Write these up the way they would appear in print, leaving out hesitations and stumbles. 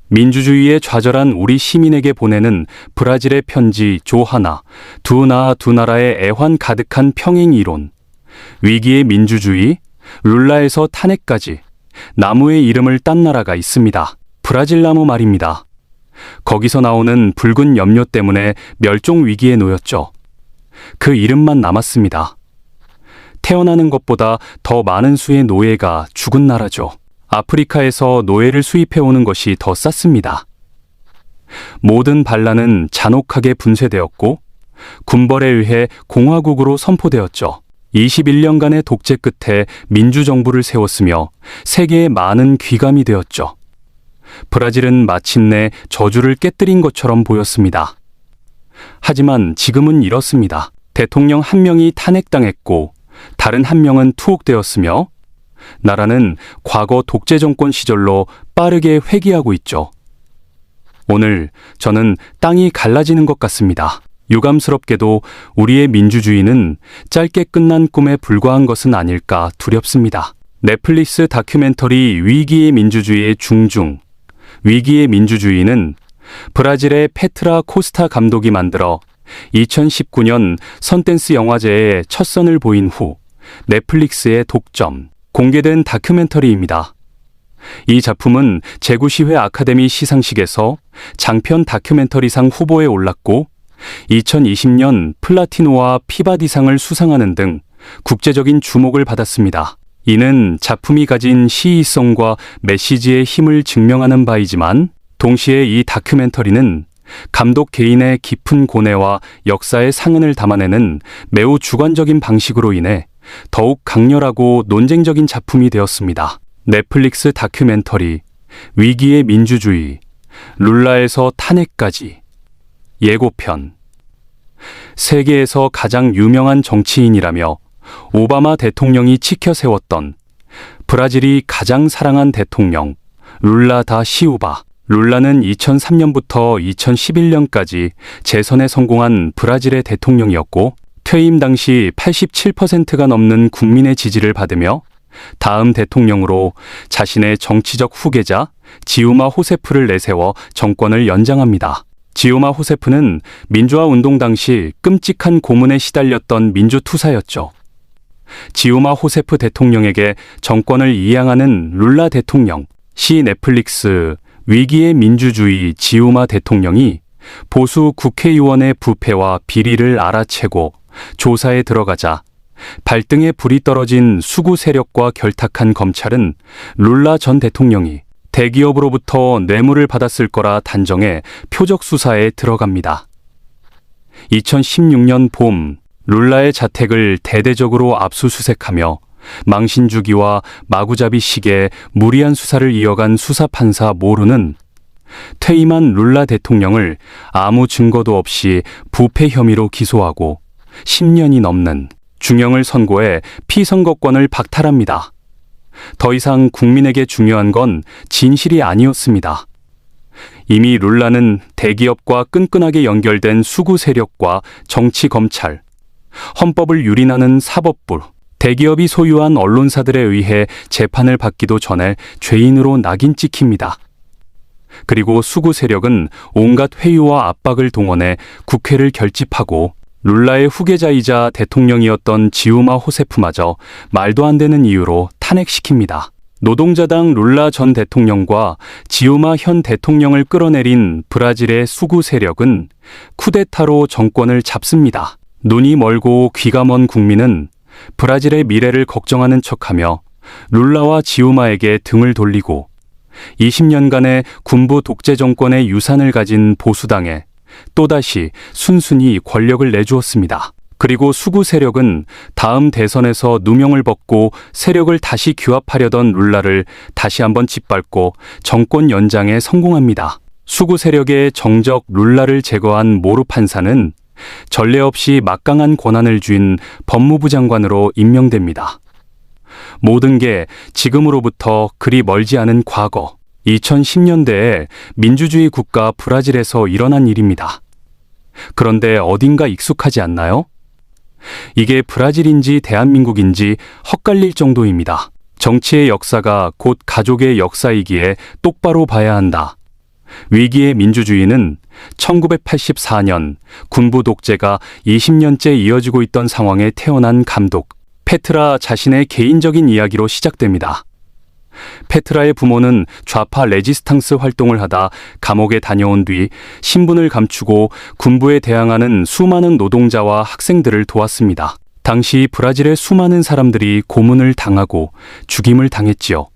민주주의에 좌절한 우리 시민에게 보내는 브라질의 편지 조하나, 두 나라의 애환 가득한 평행 이론, 위기의 민주주의, 룰라에서 탄핵까지 나무의 이름을 딴 나라가 있습니다. 브라질 나무 말입니다. 거기서 나오는 붉은 염료 때문에 멸종 위기에 놓였죠. 그 이름만 남았습니다. 태어나는 것보다 더 많은 수의 노예가 죽은 나라죠. 아프리카에서 노예를 수입해오는 것이 더 쌌습니다. 모든 반란은 잔혹하게 분쇄되었고 군벌에 의해 공화국으로 선포되었죠. 21년간의 독재 끝에 민주정부를 세웠으며 세계의 많은 귀감이 되었죠. 브라질은 마침내 저주를 깨뜨린 것처럼 보였습니다. 하지만 지금은 이렇습니다. 대통령 한 명이 탄핵당했고 다른 한 명은 투옥되었으며 나라는 과거 독재 정권 시절로 빠르게 회귀하고 있죠. 오늘 저는 땅이 갈라지는 것 같습니다. 유감스럽게도 우리의 민주주의는 짧게 끝난 꿈에 불과한 것은 아닐까 두렵습니다. 넷플릭스 다큐멘터리 위기의 민주주의의 중중, 위기의 민주주의는 브라질의 페트라 코스타 감독이 만들어 2019년 선댄스 영화제에 첫 선을 보인 후 넷플릭스의 독점, 공개된 다큐멘터리입니다. 이 작품은 제9시회 아카데미 시상식에서 장편 다큐멘터리상 후보에 올랐고 2020년 플라티노와 피바디상을 수상하는 등 국제적인 주목을 받았습니다. 이는 작품이 가진 시의성과 메시지의 힘을 증명하는 바이지만 동시에 이 다큐멘터리는 감독 개인의 깊은 고뇌와 역사의 상흔을 담아내는 매우 주관적인 방식으로 인해 더욱 강렬하고 논쟁적인 작품이 되었습니다. 넷플릭스 다큐멘터리 위기의 민주주의, 룰라에서 탄핵까지 예고편. 세계에서 가장 유명한 정치인이라며 오바마 대통령이 치켜 세웠던 브라질이 가장 사랑한 대통령 룰라 다 시우바. 룰라는 2003년부터 2011년까지 재선에 성공한 브라질의 대통령이었고 퇴임 당시 87%가 넘는 국민의 지지를 받으며 다음 대통령으로 자신의 정치적 후계자 지우마 호세프를 내세워 정권을 연장합니다. 지우마 호세프는 민주화 운동 당시 끔찍한 고문에 시달렸던 민주투사였죠. 지우마 호세프 대통령에게 정권을 이양하는 룰라 대통령, 시 넷플릭스 위기의 민주주의 지우마 대통령이 보수 국회의원의 부패와 비리를 알아채고 조사에 들어가자 발등에 불이 떨어진 수구 세력과 결탁한 검찰은 룰라 전 대통령이 대기업으로부터 뇌물을 받았을 거라 단정해 표적 수사에 들어갑니다. 2016년 봄 룰라의 자택을 대대적으로 압수수색하며 망신주기와 마구잡이식의 무리한 수사를 이어간 수사판사 모루는 퇴임한 룰라 대통령을 아무 증거도 없이 부패 혐의로 기소하고 10년이 넘는 중형을 선고해 피선거권을 박탈합니다. 더 이상 국민에게 중요한 건 진실이 아니었습니다. 이미 룰라는 대기업과 끈끈하게 연결된 수구 세력과 정치 검찰, 헌법을 유린하는 사법부, 대기업이 소유한 언론사들에 의해 재판을 받기도 전에 죄인으로 낙인 찍힙니다. 그리고 수구 세력은 온갖 회유와 압박을 동원해 국회를 결집하고 룰라의 후계자이자 대통령이었던 지우마 호세프마저 말도 안 되는 이유로 탄핵시킵니다. 노동자당 룰라 전 대통령과 지우마 현 대통령을 끌어내린 브라질의 수구 세력은 쿠데타로 정권을 잡습니다. 눈이 멀고 귀가 먼 국민은 브라질의 미래를 걱정하는 척하며 룰라와 지우마에게 등을 돌리고 20년간의 군부 독재 정권의 유산을 가진 보수당에 또다시 순순히 권력을 내주었습니다. 그리고 수구 세력은 다음 대선에서 누명을 벗고 세력을 다시 규합하려던 룰라를 다시 한번 짓밟고 정권 연장에 성공합니다. 수구 세력의 정적 룰라를 제거한 모루 판사는 전례 없이 막강한 권한을 쥔 법무부 장관으로 임명됩니다. 모든 게 지금으로부터 그리 멀지 않은 과거, 2010년대에 민주주의 국가 브라질에서 일어난 일입니다. 그런데 어딘가 익숙하지 않나요? 이게 브라질인지 대한민국인지 헛갈릴 정도입니다. 정치의 역사가 곧 가족의 역사이기에 똑바로 봐야 한다. 위기의 민주주의는 1984년 군부 독재가 20년째 이어지고 있던 상황에 태어난 감독 페트라 자신의 개인적인 이야기로 시작됩니다. 페트라의 부모는 좌파 레지스탕스 활동을 하다 감옥에 다녀온 뒤 신분을 감추고 군부에 대항하는 수많은 노동자와 학생들을 도왔습니다. 당시 브라질의 수많은 사람들이 고문을 당하고 죽임을 당했지요.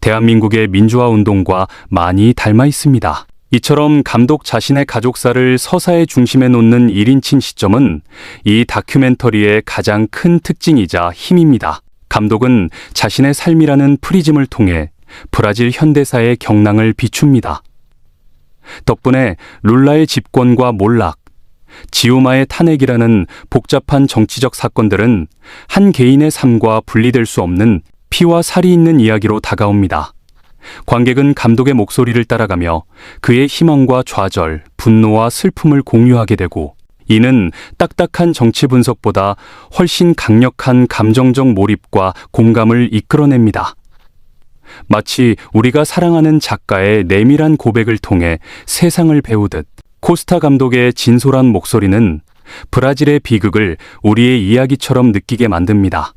대한민국의 민주화 운동과 많이 닮아 있습니다. 이처럼 감독 자신의 가족사를 서사의 중심에 놓는 1인칭 시점은 이 다큐멘터리의 가장 큰 특징이자 힘입니다. 감독은 자신의 삶이라는 프리즘을 통해 브라질 현대사의 경랑을 비춥니다. 덕분에 룰라의 집권과 몰락, 지우마의 탄핵이라는 복잡한 정치적 사건들은 한 개인의 삶과 분리될 수 없는 피와 살이 있는 이야기로 다가옵니다. 관객은 감독의 목소리를 따라가며 그의 희망과 좌절, 분노와 슬픔을 공유하게 되고, 이는 딱딱한 정치 분석보다 훨씬 강력한 감정적 몰입과 공감을 이끌어냅니다. 마치 우리가 사랑하는 작가의 내밀한 고백을 통해 세상을 배우듯, 코스타 감독의 진솔한 목소리는 브라질의 비극을 우리의 이야기처럼 느끼게 만듭니다.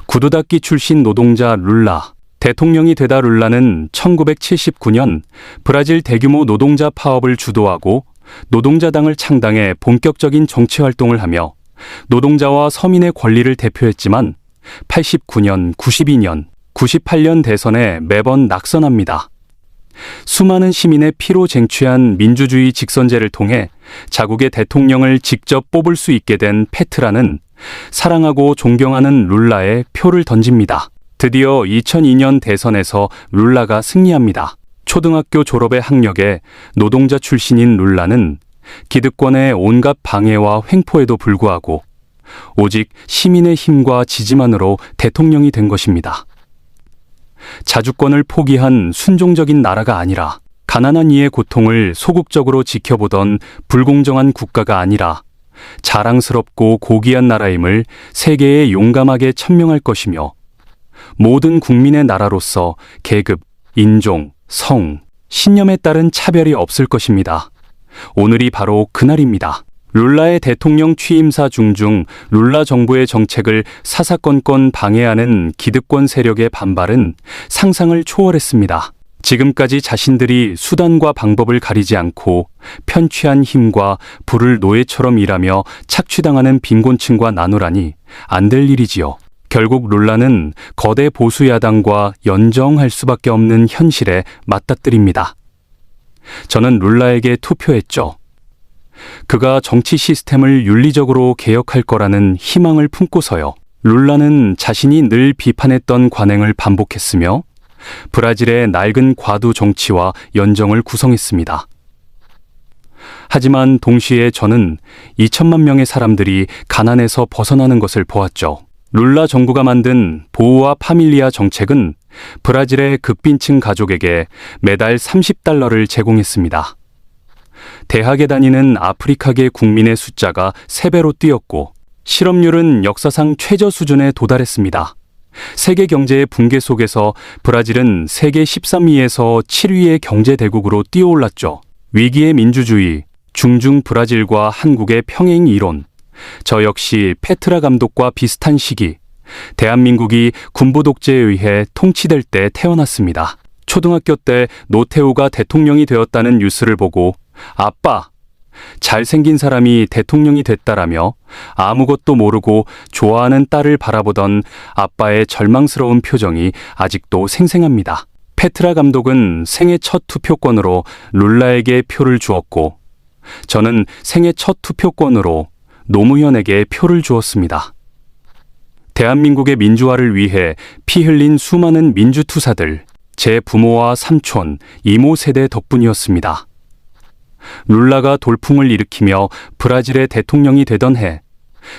구두닦이 출신 노동자 룰라. 대통령이 되다 룰라는 1979년 브라질 대규모 노동자 파업을 주도하고 노동자당을 창당해 본격적인 정치 활동을 하며 노동자와 서민의 권리를 대표했지만 89년, 92년, 98년 대선에 매번 낙선합니다. 수많은 시민의 피로 쟁취한 민주주의 직선제를 통해 자국의 대통령을 직접 뽑을 수 있게 된 페트라는 사랑하고 존경하는 룰라에 표를 던집니다. 드디어 2002년 대선에서 룰라가 승리합니다. 초등학교 졸업의 학력에 노동자 출신인 룰라는 기득권의 온갖 방해와 횡포에도 불구하고 오직 시민의 힘과 지지만으로 대통령이 된 것입니다. 자주권을 포기한 순종적인 나라가 아니라, 가난한 이의 고통을 소극적으로 지켜보던 불공정한 국가가 아니라 자랑스럽고 고귀한 나라임을 세계에 용감하게 천명할 것이며, 모든 국민의 나라로서 계급, 인종, 성, 신념에 따른 차별이 없을 것입니다. 오늘이 바로 그날입니다. 룰라의 대통령 취임사 중중 룰라 정부의 정책을 사사건건 방해하는 기득권 세력의 반발은 상상을 초월했습니다. 지금까지 자신들이 수단과 방법을 가리지 않고 편취한 힘과 부를 노예처럼 일하며 착취당하는 빈곤층과 나누라니 안 될 일이지요. 결국 룰라는 거대 보수 야당과 연정할 수밖에 없는 현실에 맞닥뜨립니다. 저는 룰라에게 투표했죠. 그가 정치 시스템을 윤리적으로 개혁할 거라는 희망을 품고서요. 룰라는 자신이 늘 비판했던 관행을 반복했으며 브라질의 낡은 과도 정치와 연정을 구성했습니다. 하지만 동시에 저는 2천만 명의 사람들이 가난에서 벗어나는 것을 보았죠. 룰라 정부가 만든 보우아 파밀리아 정책은 브라질의 극빈층 가족에게 매달 30달러를 제공했습니다. 대학에 다니는 아프리카계 국민의 숫자가 3배로 뛰었고 실업률은 역사상 최저 수준에 도달했습니다. 세계 경제의 붕괴 속에서 브라질은 세계 13위에서 7위의 경제 대국으로 뛰어올랐죠. 위기의 민주주의, 중중 브라질과 한국의 평행 이론, 저 역시 페트라 감독과 비슷한 시기, 대한민국이 군부 독재에 의해 통치될 때 태어났습니다. 초등학교 때 노태우가 대통령이 되었다는 뉴스를 보고 아빠, 잘생긴 사람이 대통령이 됐다라며 아무것도 모르고 좋아하는 딸을 바라보던 아빠의 절망스러운 표정이 아직도 생생합니다. 페트라 감독은 생애 첫 투표권으로 룰라에게 표를 주었고, 저는 생애 첫 투표권으로 노무현에게 표를 주었습니다. 대한민국의 민주화를 위해 피 흘린 수많은 민주투사들, 제 부모와 삼촌, 이모 세대 덕분이었습니다. 룰라가 돌풍을 일으키며 브라질의 대통령이 되던 해,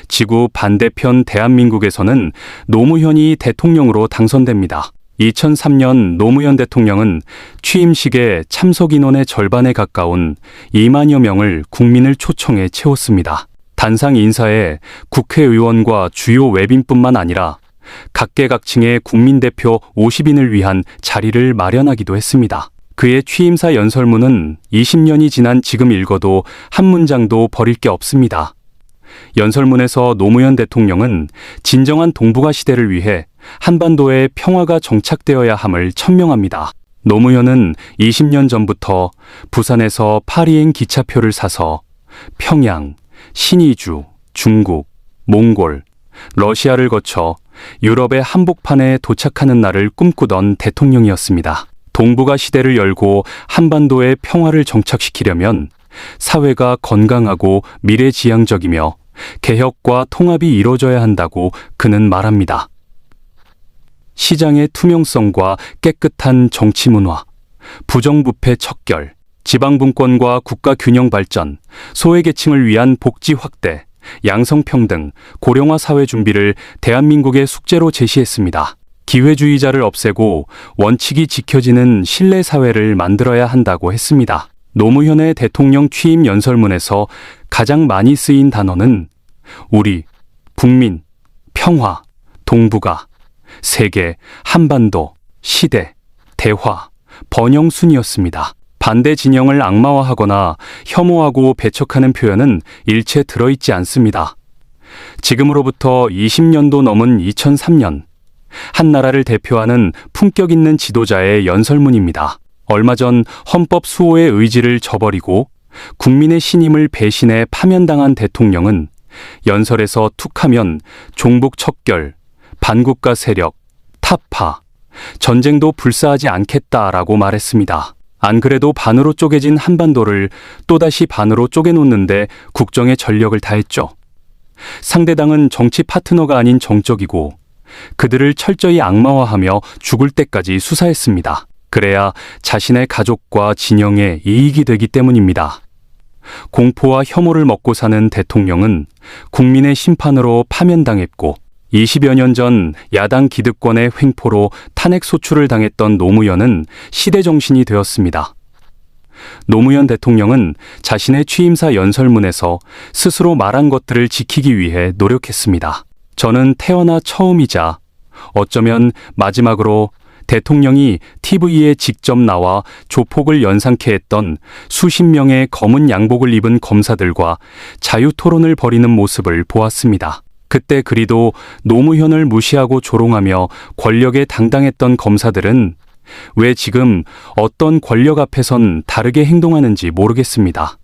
지구 반대편 대한민국에서는 노무현이 대통령으로 당선됩니다. 2003년 노무현 대통령은 취임식에 참석 인원의 절반에 가까운 2만여 명을 국민을 초청해 채웠습니다. 단상 인사에 국회의원과 주요 외빈뿐만 아니라 각계각층의 국민대표 50인을 위한 자리를 마련하기도 했습니다. 그의 취임사 연설문은 20년이 지난 지금 읽어도 한 문장도 버릴 게 없습니다. 연설문에서 노무현 대통령은 진정한 동북아 시대를 위해 한반도에 평화가 정착되어야 함을 천명합니다. 노무현은 20년 전부터 부산에서 파리행 기차표를 사서 평양, 신의주, 중국, 몽골, 러시아를 거쳐 유럽의 한복판에 도착하는 날을 꿈꾸던 대통령이었습니다. 동북아 시대를 열고 한반도의 평화를 정착시키려면 사회가 건강하고 미래지향적이며 개혁과 통합이 이루어져야 한다고 그는 말합니다. 시장의 투명성과 깨끗한 정치 문화, 부정부패 척결, 지방분권과 국가균형 발전, 소외계층을 위한 복지 확대, 양성평등, 고령화 사회 준비를 대한민국의 숙제로 제시했습니다. 기회주의자를 없애고 원칙이 지켜지는 신뢰사회를 만들어야 한다고 했습니다. 노무현의 대통령 취임 연설문에서 가장 많이 쓰인 단어는 우리, 국민, 평화, 동북아, 세계, 한반도, 시대, 대화, 번영 순이었습니다. 반대 진영을 악마화하거나 혐오하고 배척하는 표현은 일체 들어있지 않습니다. 지금으로부터 20년도 넘은 2003년, 한 나라를 대표하는 품격 있는 지도자의 연설문입니다. 얼마 전 헌법 수호의 의지를 저버리고 국민의 신임을 배신해 파면당한 대통령은 연설에서 툭하면 종북 척결, 반국가 세력, 타파, 전쟁도 불사하지 않겠다라고 말했습니다. 안 그래도 반으로 쪼개진 한반도를 또다시 반으로 쪼개놓는데 국정에 전력을 다했죠. 상대당은 정치 파트너가 아닌 정적이고 그들을 철저히 악마화하며 죽을 때까지 수사했습니다. 그래야 자신의 가족과 진영에 이익이 되기 때문입니다. 공포와 혐오를 먹고 사는 대통령은 국민의 심판으로 파면당했고 20여 년 전 야당 기득권의 횡포로 탄핵 소추를 당했던 노무현은 시대정신이 되었습니다. 노무현 대통령은 자신의 취임사 연설문에서 스스로 말한 것들을 지키기 위해 노력했습니다. 저는 태어나 처음이자 어쩌면 마지막으로 대통령이 TV에 직접 나와 조폭을 연상케 했던 수십 명의 검은 양복을 입은 검사들과 자유토론을 벌이는 모습을 보았습니다. 그때 그리도 노무현을 무시하고 조롱하며 권력에 당당했던 검사들은 왜 지금 어떤 권력 앞에선 다르게 행동하는지 모르겠습니다.